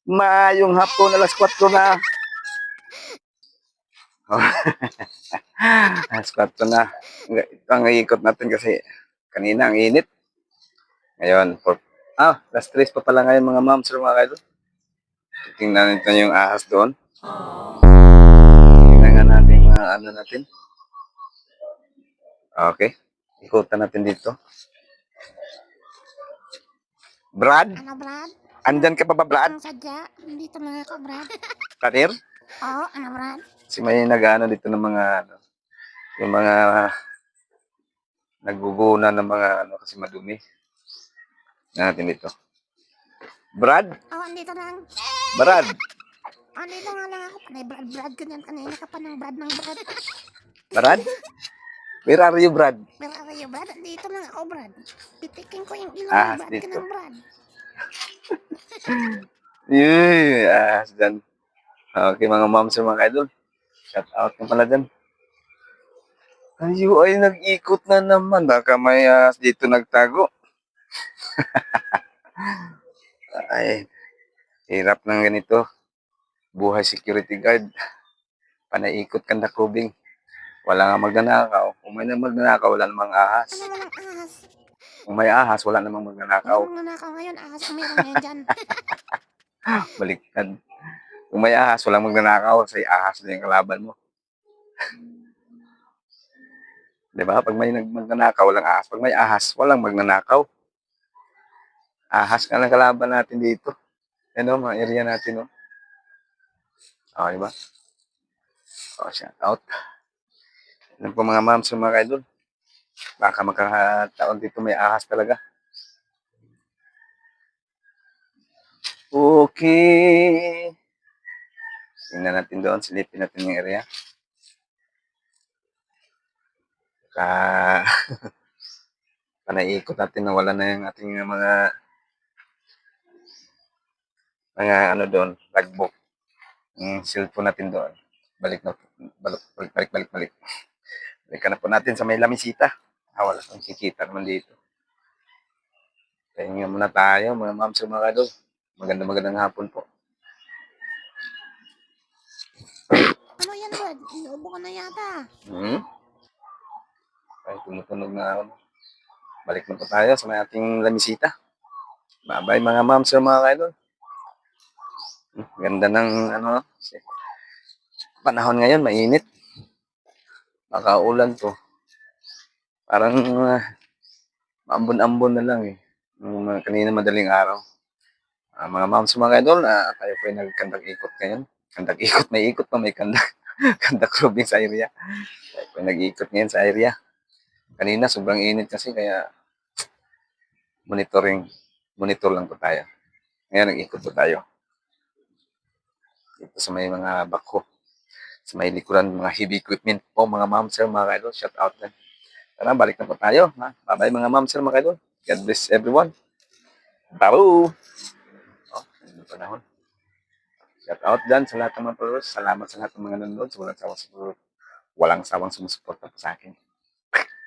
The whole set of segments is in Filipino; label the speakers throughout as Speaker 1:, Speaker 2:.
Speaker 1: Maayong hapon, alas 4 na. Oh, alas 4 na. Ito ang iikot natin kasi kanina ang init. Ngayon, alas 3 pa pala ngayon mga ma'am, sir, mga kaidol. Tingnan natin yung ahas doon. Tingnan nga natin yung mga ano natin. Okay. Ikutan natin dito. Brad?
Speaker 2: Ano, Brad?
Speaker 1: Andyan ka pa ba, Brad?
Speaker 2: Ang sadya, dito lang ako, Brad.
Speaker 1: Kadir?
Speaker 2: Oo, ano, Brad?
Speaker 1: Si may nag-ano dito ng mga ano, yung mga nagbubuna ng mga ano kasi madumi. Natin dito. Brad?
Speaker 2: Oo, andito lang.
Speaker 1: Brad?
Speaker 2: Andito nga lang ako. Panay Brad, ganyan. Kanina ka pa ng Brad.
Speaker 1: Brad? Where are you, Brad?
Speaker 2: Where are you, Brad? Andito lang ako, Brad. Pitikin ko yung ilong
Speaker 1: Ahas
Speaker 2: mo, Brad, ka
Speaker 1: dito.
Speaker 2: ng Brad.
Speaker 1: Yay! Ahas dyan. Okay, mga moms and mga idol. Shout out na pala dyan. Ayo ay nag-ikot na naman. Baka may ahas dito nagtago. Ay, hirap ng ganito. Buhay security guard. Panaikot ka na kubing. Wala nga magnanakaw. Kung may na magnanakaw, wala namang ahas.
Speaker 2: Ano walang ahas?
Speaker 1: Kung may ahas, wala namang magnanakaw.
Speaker 2: Walang nanakaw ngayon, ahas ang meron ngayon dyan.
Speaker 1: Baliktad. Kung may ahas, walang magnanakaw. Kasi ahas na yung kalaban mo. Diba? Pag may magnanakaw, walang ahas. Pag may ahas, walang magnanakaw. Ahas ka lang kalaban natin dito. Ano, mga area natin, no? Okay ba? O, shout out. Ano po mga ma'am sa mga kaidol? Baka magkataon dito may ahas talaga. Okay. Tingnan natin doon. Silipin natin yung area. Panaikot natin na wala na yung ating mga ano doon, logbook. Yung cellphone natin doon. Balik. Balikan na po natin sa may lamisita. Wala kang kikita naman dito. Kaya muna tayo, mga ma'am sa mga kadol. Magandang hapon po.
Speaker 2: Ano yan, Brad? Inuubo ka na yata.
Speaker 1: Ay, tumutunog na ako. Balik na po tayo sa may ating lamisita. Bye-bye mga ma'am sa mga kadol. Ganda ng ano, panahon ngayon, mainit. Baka ulan to. Parang maambon-ambon na lang eh. Kanina madaling araw. Mga moms, mga idol, tayo po ay nagkandag ikot ngayon. Kandag ikot, may ikot pa, may kandag. Kandag roving sa area. Tayo po ay nag-ikot ngayon sa area. Kanina, sobrang init kasi, kaya monitor lang po tayo. Ngayon, nag-ikot po tayo. Dito sa may mga bako. Sa may likuran, mga heavy equipment po, mga moms, mga idol, shout out din. Tara, balik na po tayo. Bye-bye mga moms, mga idol. God bless everyone. Babu! Oh, ano panahon. Shout out dyan sa lahat ng mga followers. Salamat sa lahat ng mga nanonood. Sa walang sawang sumusuporta sa akin.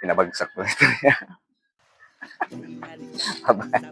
Speaker 1: Pinabagsak ko ito. Bye-bye.